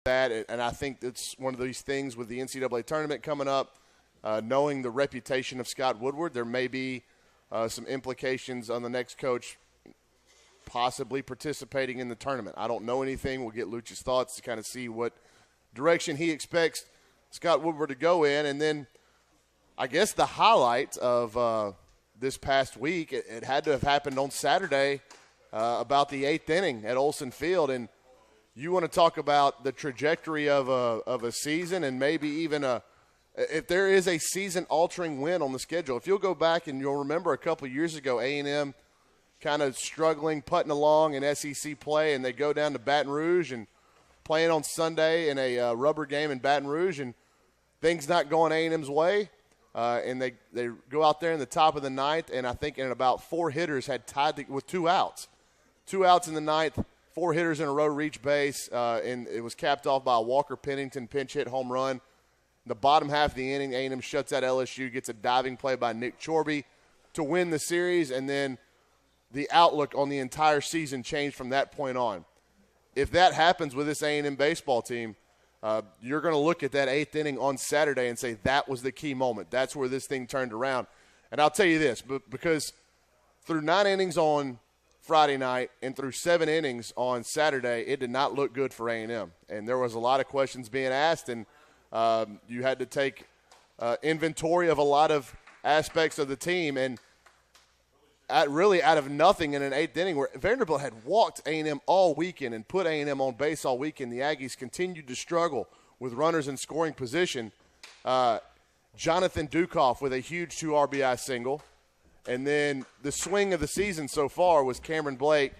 that, and I think it's one of these things with the NCAA tournament coming up, knowing the reputation of Scott Woodward, there may be some implications on the next coach possibly participating in the tournament. I don't know anything. We'll get Liucci's thoughts to kind of see what direction he expects Scott Woodward to go in. And then I guess the highlight of this past week, it had to have happened on Saturday about the 8th inning at Olsen Field. And you want to talk about the trajectory of a season and maybe even if there is a season-altering win on the schedule. If you'll go back and you'll remember a couple years ago, A&M kind of struggling, putting along in SEC play, and they go down to Baton Rouge and playing on Sunday in a rubber game in Baton Rouge, and things not going A&M's way. And they go out there in the top of the ninth, and I think in about 4 hitters had tied with 2 outs. 2 outs in the ninth. 4 hitters in a row reach base, and it was capped off by a Walker Pennington pinch hit home run. The bottom half of the inning, A&M shuts out LSU, gets a diving play by Nick Chorby to win the series, and then the outlook on the entire season changed from that point on. If that happens with this A&M baseball team, you're going to look at that 8th inning on Saturday and say that was the key moment. That's where this thing turned around. And I'll tell you this, because through 9 innings on Friday night and through 7 innings on Saturday, it did not look good for A&M. And there was a lot of questions being asked, and you had to take inventory of a lot of aspects of the team. And really out of nothing in an 8th inning where Vanderbilt had walked A&M all weekend and put A&M on base all weekend, the Aggies continued to struggle with runners in scoring position. Jonathan Dukoff with a huge 2 RBI single. And then the swing of the season so far was Cameron Blake,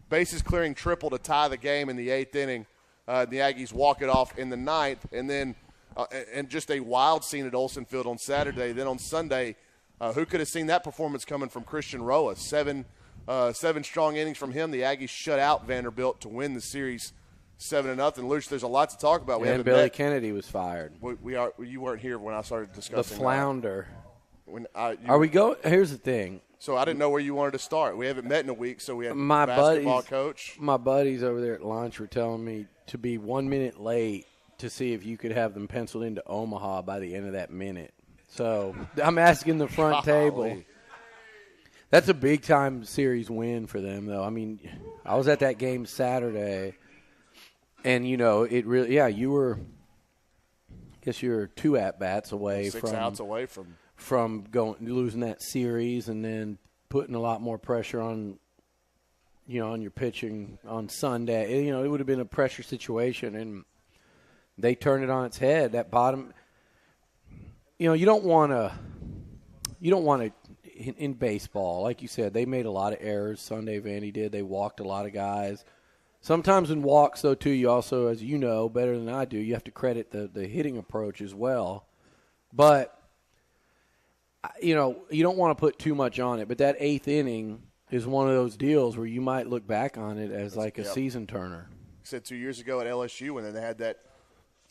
bases clearing triple to tie the game in the 8th inning. The Aggies walk it off in the 9th. And then and just a wild scene at Olsen Field on Saturday. Then on Sunday, who could have seen that performance coming from Christian Roa? 7 strong innings from him. The Aggies shut out Vanderbilt to win the series 7-0. Luch, there's a lot to talk about. And Billy Kennedy was fired. You weren't here when I started discussing the flounder. Here's the thing. So I didn't know where you wanted to start. We haven't met in a week, so we had basketball coach. My buddies over there at lunch were telling me to be 1 minute late to see if you could have them penciled into Omaha by the end of that minute. So I'm asking the front table. That's a big-time series win for them, though. I mean, I was at that game Saturday, and, it really – you were – I guess you were 2 at-bats away 6 outs away from losing that series and then putting a lot more pressure on your pitching on Sunday. It would have been a pressure situation, and they turned it on its head. That bottom – you don't want to in baseball, like you said, they made a lot of errors Sunday. Vandy did. They walked a lot of guys. Sometimes in walks, though, too, you also, as you know better than I do, you have to credit the hitting approach as well. But, you don't want to put too much on it. But that 8th inning is one of those deals where you might look back on it as like a season turner. I said 2 years ago at LSU when they had that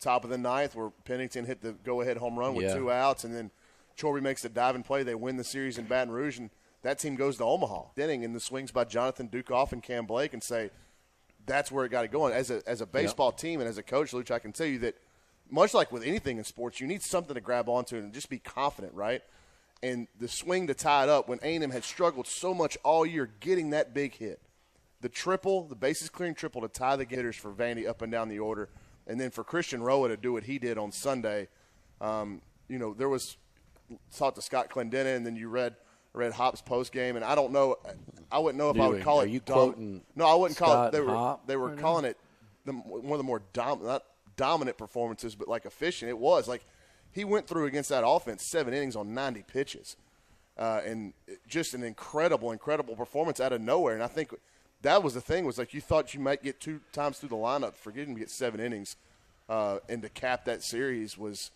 top of the 9th where Pennington hit the go-ahead home run with 2 outs, and then Chorby makes the diving play. They win the series in Baton Rouge, and that team goes to Omaha. Inning in the swings by Jonathan Dukoff and Cam Blake, and say that's where it got it going. As a baseball team and as a coach, Luch, I can tell you that much like with anything in sports, you need something to grab onto and just be confident, right? And the swing to tie it up when A&M had struggled so much all year getting that big hit. The triple, the bases clearing triple to tie the hitters for Vandy up and down the order. And then for Christian Roa to do what he did on Sunday, there was talk to Scott Clendenin, and then you read Hop's post game, and I don't know, I wouldn't know if I would call it. Are you quoting? No, I wouldn't call it. Hop They were calling it one of the more not dominant performances, but like efficient. It was like he went through against that offense 7 innings on 90 pitches, and just an incredible performance out of nowhere. And I think that was the thing, was like you thought you might get 2 times through the lineup for getting to get 7 innings, and to cap that series was,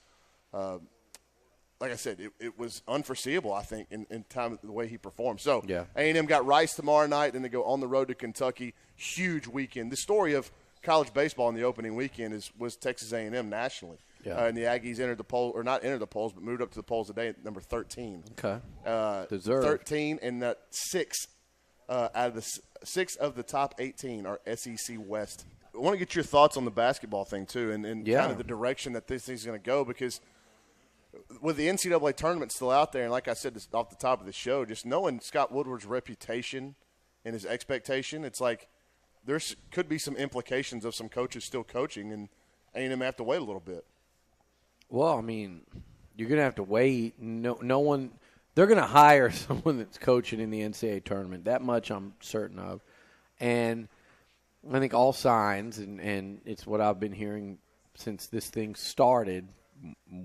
like I said, it was unforeseeable, I think, in time the way he performed. So A&M got Rice tomorrow night, then they go on the road to Kentucky. Huge weekend. The story of college baseball in the opening weekend was Texas A&M nationally. And the Aggies entered the poll, or not entered the polls, but moved up to the polls today at number 13. Okay. Deserved. 13, and 6 out of the 6 of the top 18 are SEC West. want to get your thoughts on the basketball thing too, and Yeah. kind of the direction that this thing's going to go, because with the NCAA tournament still out there, and like I said this off the top of the show, just knowing Scott Woodward's reputation and his expectation, it's like there could be some implications of some coaches still coaching, and A&M have to wait a little bit. Well, I mean, you're going to have to wait. No one – they're going to hire someone that's coaching in the NCAA tournament. That much I'm certain of. And I think all signs, and it's what I've been hearing since this thing started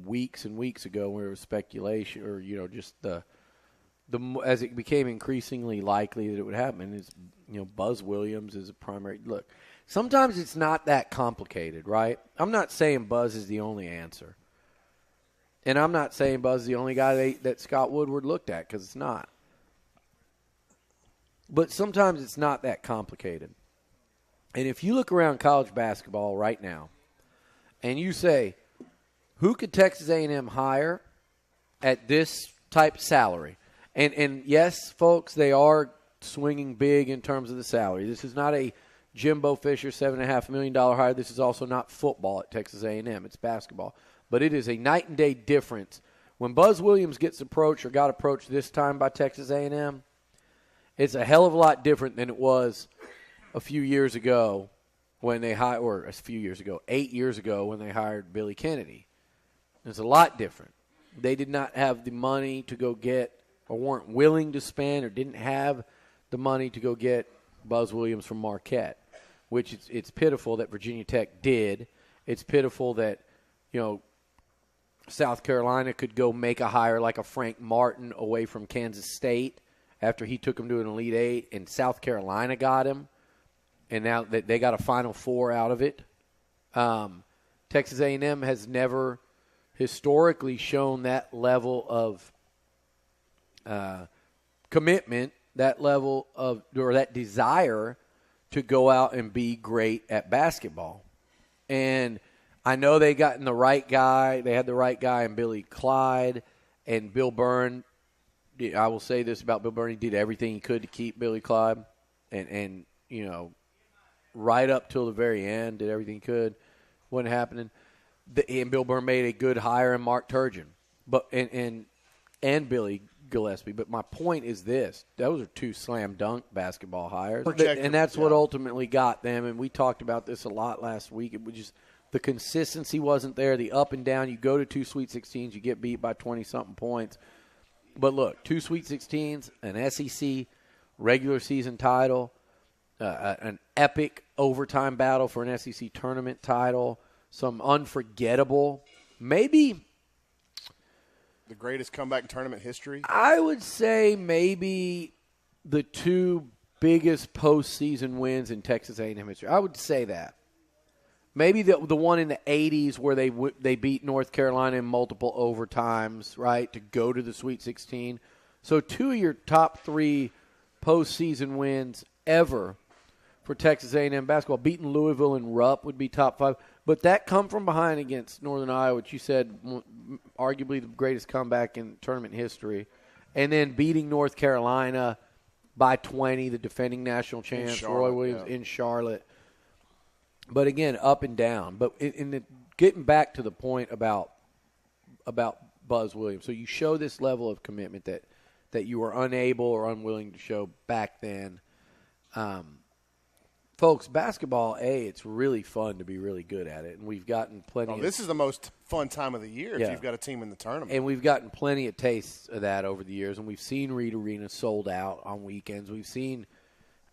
weeks and weeks ago, where it was speculation or, just as it became increasingly likely that it would happen, is, Buzz Williams is a primary – look, sometimes it's not that complicated, right? I'm not saying Buzz is the only answer. And I'm not saying Buzz is the only guy that Scott Woodward looked at, because it's not. But sometimes it's not that complicated. And if you look around college basketball right now and you say, who could Texas A&M hire at this type of salary? And yes, folks, they are swinging big in terms of the salary. This is not a Jimbo Fisher $7.5 million hire. This is also not football at Texas A&M. It's basketball. But it is a night and day difference. When Buzz Williams gets approached or got approached this time by Texas A&M, it's a hell of a lot different than it was a few years ago when they hired, or a few years ago, 8 years ago when they hired Billy Kennedy. It's a lot different. They did not have the money to go get, or weren't willing to spend, or didn't have the money to go get Buzz Williams from Marquette, which it's pitiful that Virginia Tech did. It's pitiful that, South Carolina could go make a hire like a Frank Martin away from Kansas State after he took him to an Elite Eight, and South Carolina got him, and now they got a Final Four out of it. Texas A&M has never historically shown that level of commitment, that level of, or that desire to go out and be great at basketball. And I know they gotten the right guy. They had the right guy in Billy Clyde, and Bill Byrne. I will say this about Bill Byrne: he did everything he could to keep Billy Clyde, and right up till the very end, did everything he could. Wasn't happening. And Bill Byrne made a good hire in Mark Turgeon, but and Billy Gillespie. But my point is this: those are two slam dunk basketball hires, and that's what ultimately got them. And we talked about this a lot last week. It was just the consistency wasn't there. The up and down. You go to 2 Sweet 16s, you get beat by 20-something points. But look, 2 Sweet 16s, an SEC regular season title, an epic overtime battle for an SEC tournament title, some unforgettable, maybe the greatest comeback in tournament history. I would say maybe the two biggest postseason wins in Texas A&M history. I would say that. Maybe the one in the 80s where they beat North Carolina in multiple overtimes, right, to go to the Sweet 16. So two of your top three postseason wins ever for Texas A&M basketball. Beating Louisville and Rupp would be top five. But that come from behind against Northern Iowa, which you said arguably the greatest comeback in tournament history. And then beating North Carolina by 20, the defending national champs, Roy Williams in Charlotte. But again, up and down. But getting back to the point about Buzz Williams, so you show this level of commitment that you were unable or unwilling to show back then. Folks, basketball, it's really fun to be really good at it, and we've gotten plenty. This is the most fun time of the year if you've got a team in the tournament. And we've gotten plenty of tastes of that over the years, and we've seen Reed Arena sold out on weekends. We've seen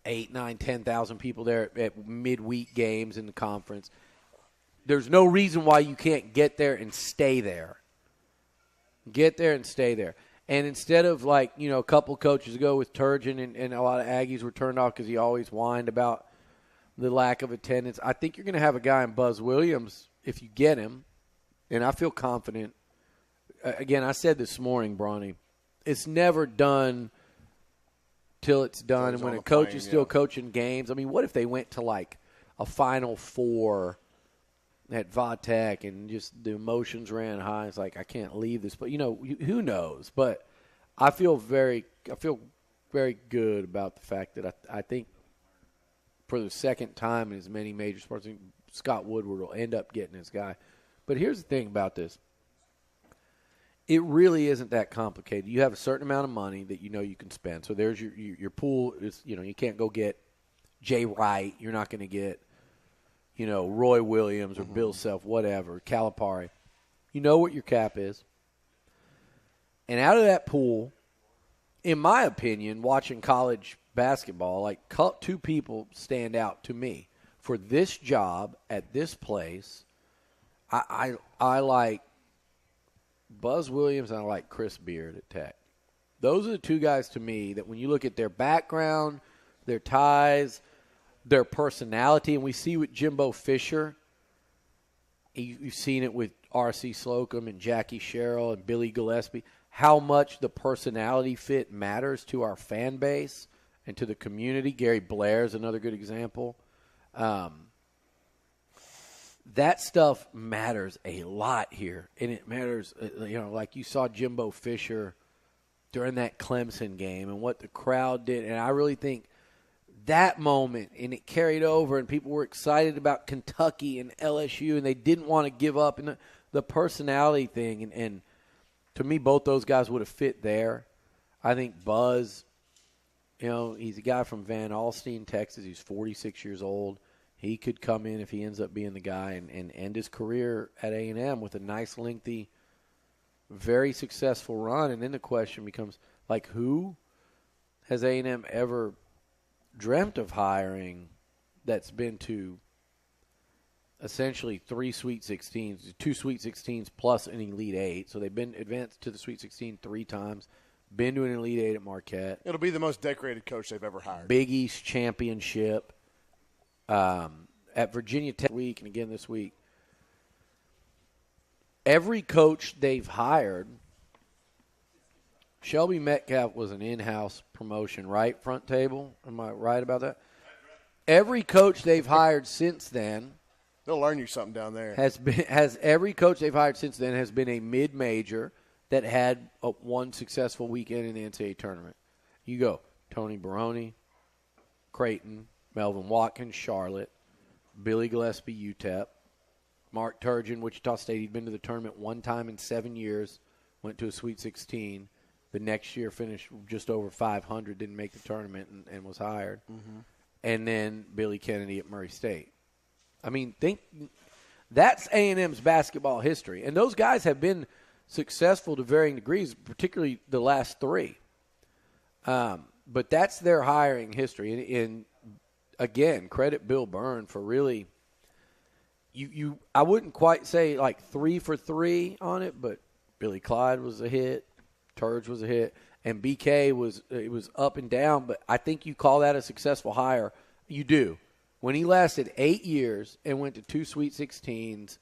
8, 9, 10,000 people there at midweek games in the conference. There's no reason why you can't get there and stay there. Get there and stay there. And instead of a couple coaches ago with Turgeon and a lot of Aggies were turned off because he always whined about the lack of attendance, I think you're going to have a guy in Buzz Williams if you get him, and I feel confident. Again, I said this morning, Bronny, it's never done till it's done. And when a coach is still coaching games, I mean, what if they went to a Final Four at Vatech and just the emotions ran high? It's like, I can't leave this. But, who knows? But I feel very good about the fact that I think for the second time in as many major sports. Scott Woodward will end up getting his guy. But here's the thing about this. It really isn't that complicated. You have a certain amount of money that you know you can spend. So there's your pool. Is, you can't go get Jay Wright. You're not going to get, Roy Williams or Bill Self, whatever, Calipari. You know what your cap is. And out of that pool, in my opinion, watching college basketball, like two people stand out to me. For this job at this place, I like Buzz Williams and I like Chris Beard at Tech. Those are the two guys to me that when you look at their background, their ties, their personality, and we see with Jimbo Fisher, you've seen it with R.C. Slocum and Jackie Sherrill and Billy Gillespie, how much the personality fit matters to our fan base and to the community. Gary Blair is another good example. That stuff matters a lot here, and it matters, like you saw Jimbo Fisher during that Clemson game and what the crowd did, and I really think that moment, and it carried over, and people were excited about Kentucky and LSU, and they didn't want to give up, and the personality thing, and to me, both those guys would have fit there. I think Buzz, he's a guy from Van Alstyne, Texas. He's 46 years old. He could come in if he ends up being the guy and end his career at A&M with a nice, lengthy, very successful run. And then the question becomes, who has A&M ever dreamt of hiring that's been to essentially 3 Sweet 16s, 2 Sweet 16s plus an Elite Eight? So they've been advanced to the Sweet 16 3 times, been to an Elite Eight at Marquette. It'll be the most decorated coach they've ever hired. Big East championship. At Virginia Tech week and again this week, every coach they've hired, Shelby Metcalf was an in-house promotion, right? Front table, am I right about that? Every coach they've hired since then, they'll learn you something down there. Every coach they've hired since then has been a mid-major that had one successful weekend in the NCAA tournament. You go Tony Barone, Creighton, Melvin Watkins, Charlotte, Billy Gillespie, UTEP, Mark Turgeon, Wichita State. He'd been to the tournament one time in 7 years, went to a Sweet 16. The next year finished just over 500, didn't make the tournament, and was hired. Mm-hmm. And then Billy Kennedy at Murray State. I mean, that's A&M's basketball history. And those guys have been successful to varying degrees, particularly the last 3. But that's their hiring history. And again, credit Bill Byrne for really I wouldn't quite say 3 for 3 on it, but Billy Clyde was a hit, Turge was a hit, and BK was up and down, but I think you call that a successful hire. You do. When he lasted 8 years and went to 2 Sweet 16s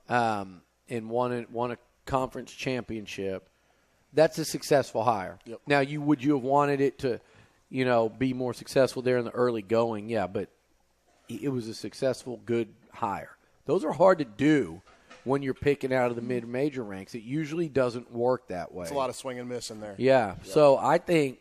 and won a conference championship, that's a successful hire. Yep. Now, would you have wanted it to be more successful there in the early going? Yeah, but it was a successful, good hire. Those are hard to do when you're picking out of the mid-major ranks. It usually doesn't work that way. It's a lot of swing and miss in there. Yeah. Yep. So I think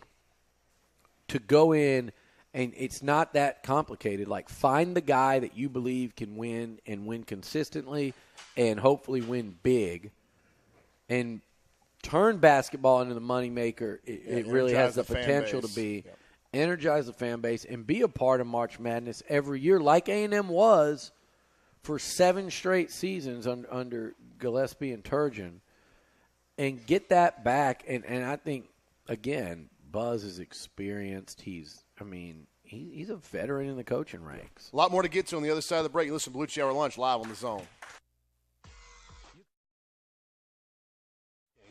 to go in, and it's not that complicated. Find the guy that you believe can win and win consistently and hopefully win big, and turn basketball into the moneymaker. It really has the potential to be. Yep. Energize the fan base and be a part of March Madness every year, like A&M was for 7 straight seasons under Gillespie and Turgeon, and get that back. And I think, again, Buzz is experienced. He's a veteran in the coaching ranks. A lot more to get to on the other side of the break. You listen to Beliucci Hour Lunch live on The Zone.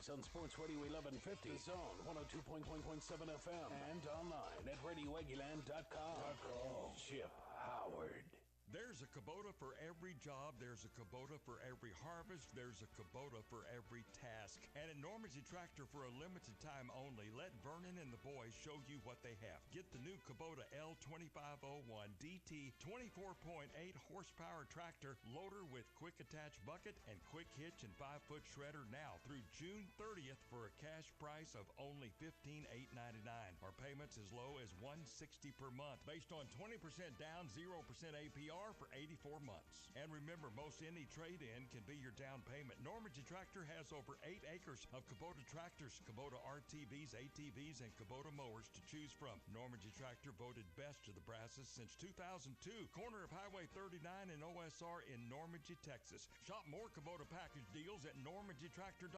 On Sports Radio 1150, Zone 102.7 FM, and online at RadioAggieland.com. Chip Howard. There's a Kubota for every job. There's a Kubota for every harvest. There's a Kubota for every task. And at Normandy Tractor, for a limited time only, let Vernon and the boys show you what they have. Get the new Kubota L2501 DT 24.8 horsepower tractor loader with quick attach bucket and quick hitch and 5-foot shredder now through June 30th for a cash price of only $15,899. Our payments as low as $160 per month based on 20% down, 0% APR for 84 months. And remember, most any trade-in can be your down payment. Normandy Tractor has over 8 acres of Kubota tractors, Kubota RTVs, ATVs, and Kubota mowers to choose from. Normandy Tractor voted best to the Brasses since 2002. Corner of Highway 39 and OSR in Normandy, Texas. Shop more Kubota package deals at normandytractor.com.